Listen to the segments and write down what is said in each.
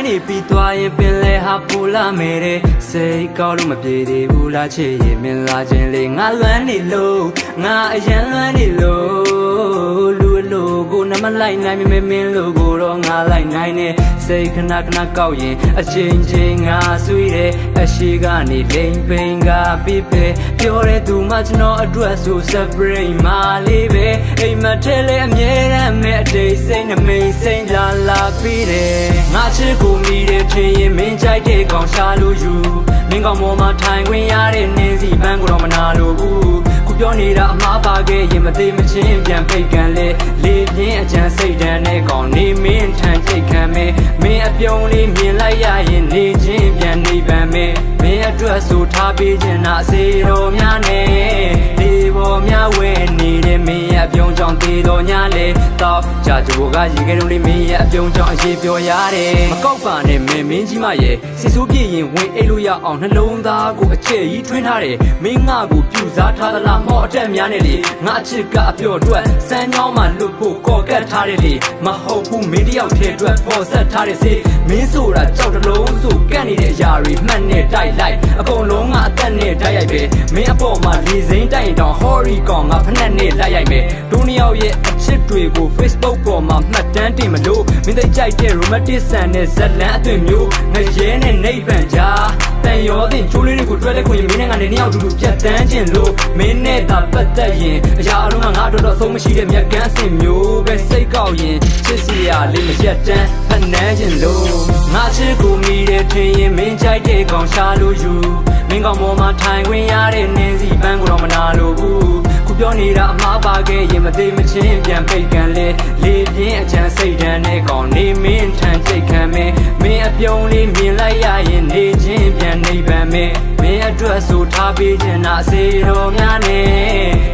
နေပြီးသွားရင်ပင်လဲဟာပူလာမေတဲ့စိတ်ကောက်လို့မပြေသေးဘူးလားချစ်ရင်မင်းလာခြင်းလေငါလွမ်းနေလို့ငါအရင်လွမ်းနေလို့လူလိုကိုနမလိုက်နိုင်မင်းလိုကိုတော့ငါလိုက်နိုင်နေစိတ်ခဏကောက်ရင်အချိန်ချင်းငါဆွေးတယ်အရှိကနေလိမ်ပိန်ကပြပဲပြောတဲ့သူမှကျွန်တော်အတွက်ဆို separate မလေးပဲအိမ်မထဲလဲအမြဲတမ်းမဲ့အတိတ်စိတ်နှမိတ်စိတ်လာပြီးတယ်ငါချစ်ကိုမိတယ်ထင်ရင်မင်းကြိုက်တဲ့ကောင်ရှာလို့ယူမင်းကောင်ပေါ်မှာထိုင်ခွင့်ရတဲ့နင်းစီပန်းကိုတော့မနာလို့ဘူးခုပြောနေတာအမှားပါခဲ့ရင်မသေးမချင်းပြန်ဖိတ်ကန်လေလေပြင်းအကြံစိတ်တန်းတဲ့ကောင်နေမင်းထန်ချိတ်ခံမယ်မင်းအပြုံးလေးမြင်လိုက်ရရင်နေချင်းပြန်နေပန်မယ်မင်းအတွက်ဆိုထားပေးခြင်းနာစေတော်များနဲ့ဒီပေါ်များဝဲနေတဲ့မင်းရဲ့အပြုံးကြောင့်သေးတော်ညာလေတော့ကြာကြိုကရေခဲတုံးလေးမင်းရဲ့အပြုံးကြောင့်အရေးပြောရတယ်မကောက်ပါနဲ့မင်းကြီးမရဲ့စီဆိုးပြည့်ရင်ဝင်အိတ်လို့ရအောင်နှလုံးသားကိုအကျဲကြီးထွင်းထားတယ်မင်းငါကိုပြူစားထားသလားမော့အတက်များနဲ့လေငါအချစ်ကအပြော့အတွက်စမ်းကြောင်းမှလွတ်ဖို့ကော်ကတ်ထားတယ်လေမဟုတ်ဘူးမင်းတယောက်တည်းအတွက်ပေါ်ဆက်ထားတဲ့စေမင်းဆိုတာကြောက်တလုံးဆိုကန့်နေတဲ့အရာတွေမှတ်နဲ့တိုက်လိုက်အကုန်လုံးငါအသက်နဲ့တိုက်ရိုက်ပဲမင်းအပေါ်မှာလေစိမ့်တိုက်တောင်ဟော်ရီကောင်ငါဖက်နဲ့လိုက်ရိုက်မယ်ဒုနှစ်ယောက်ရဲ့အချစ်တွေကို Facebook ပေါ်မှာမှတ်တမ်းတင်မလို့မင်းသိကြိုက်တဲ့ romantic ဆန်နဲ့ဇက်လန်းအသွင်မျိုးငရဲနဲ့နေပန်ကြားတန်ရောတင်ချိုးလေးတွေကိုတွဲတဲ့ခွင့်မင်းနဲ့ငါနဲ့နှစ်ယောက်တူတူပြတ်တန်းခြင်းလို့မင်းနဲ့သာပတ်သက်ရင်အရာအလုံးကငါတော့ဆုံးမရှိတဲ့မြက်ကန်းစင်မျိုးပဲစိတ်ကောက်ရင်ချစ်စရာလေးမရက်တန်းဖနှမ်းခြင်းလို့ငါချစ်ကိုမိတဲ့ထင်ရင်မင်းကြိုက်တဲ့ကောင်ရှာလို့ယူမင်းကောင်ပေါ်မှာထိုင်ခွင့်ရတဲ့နင်းစီပန်းကိုတော့မနာလို့ဘူးခုပြောနေတာအမှားပါခဲ့ရင်မသေးမချင်းပြန်ဖိတ်ကန်လေလေပြင်းအချမ်းစိတ်တန်းတဲ့ကောင်နေမင်းထန်ချိတ်ခံမယ်မင်းအပြုံးလေးမြင်လိုက်ရရင်နေချင်းပြန်နေပန်မယ်မင်းအတွက်ဆိုထားပေးခြင်းနာစေတော်များနဲ့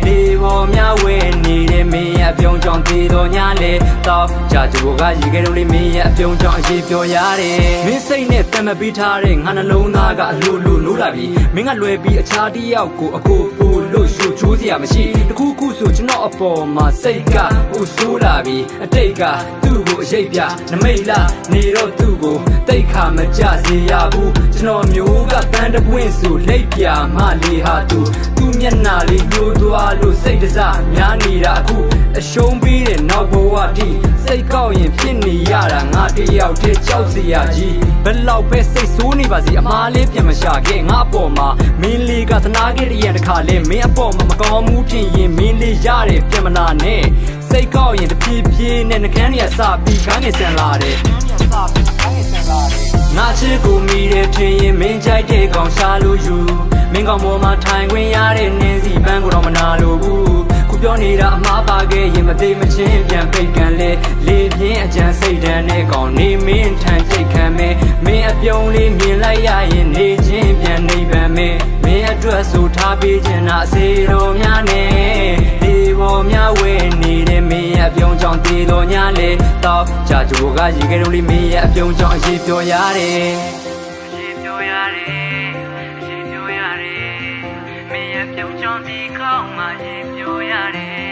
ဒီပေါ်များဝဲနေတဲ့မင်းရဲ့အပြုံးကြောင့်သေးတော်ညာလေတော့ကြာကြိုကရေခဲတုံးလေးမင်းရဲ့အပြုံးကြောင့်အရေးပြောရတယ်မင်းစိတ်နဲ့တမပေးထားတဲ့ငါနှလုံးသားကအလိုနိုးလာပြီမင်းကလွယ်ပြီးအခြားတစ်ယောက်ကိုအကိုပို့လို့ရှုချိုးစရာမရှိတခုခုဆိုကျွန်တော်အပေါ်မှာစိတ်ကဟိုဆိုးလာပြီအတိတ်ကသူ့ကိုအရေးပြနမိတ်လာနေတော့သူ့ကိုတိတ်ခါမကြစေရဘူးကျွန်တော်မျိုးကတန်းတပွင့်ဆိုလိပ်ပြမလေးဟာသူမျက်နှာလေးညှိုးသွားလို့စိတ်တစားများနေတာအခုအရှုံးပြီးတဲ့နောက်ဘဝထိစိတ်ကောက်ရင်ဖြစ်နေရတာငါတယောက်တည်းကြောက်စရာကြီးဘယ်လောက်ပဲစိတ်ဆိုးနေပါစေအမားလေးပြန်မရှာခဲ့ငါအပေါ်မှာမင်းလေးကသနာခဲ့တဲ့ရတခါလဲမင်းအပေါ်မှာမကောင်းမှုထင်ရင်မင်းလေးရတယ်ပြန်မနာနဲ့စိတ်ကောက်ရင်တပြေးပြေးနဲ့နှကန်းတွေကစပြီးခန်းငယ်ဆန်လာတယ်ငါချစ်ကိုမိတဲ့ထင်ရင်မင်းကြိုက်တဲ့ကောင်ရှာလို့ယူမင်းကောင်ပေါ်မှာထိုင်ခွင့်ရတဲ့နင်းစီပန်းကိုတော့မနာလို့ဘူးခုပြောနေတာအမှားပါခဲ့ရင်မသေးမချင်းပြန်ဖိတ်ကန်လေလေပြင်းအကြံစိတ်တန်းတဲ့ကောင်နေမင်းထန်ချိတ်ခံမယ်မင်းအပြုံးလေးမြင်လိုက်ရရင်နေချင်းပြန်နေပန်မယ်မင်းအတွက်ဆိုထားပေးခြင်းနာစေတော်များနဲ့ဒီပေါ်များဝဲနေတဲ့မင်းရဲ့အပြုံးကြောင့်သေးတော်ညာလေတော့ကြာကြိုကရေခဲတုံးလေးမင်းရဲ့အပြုံးကြောင့်အရေးပြောရတယ်ပြောရတယ်မင်းရဲ့ပြုံးကြောင့်ဒီခေါင်းမှာရေပြောရတယ်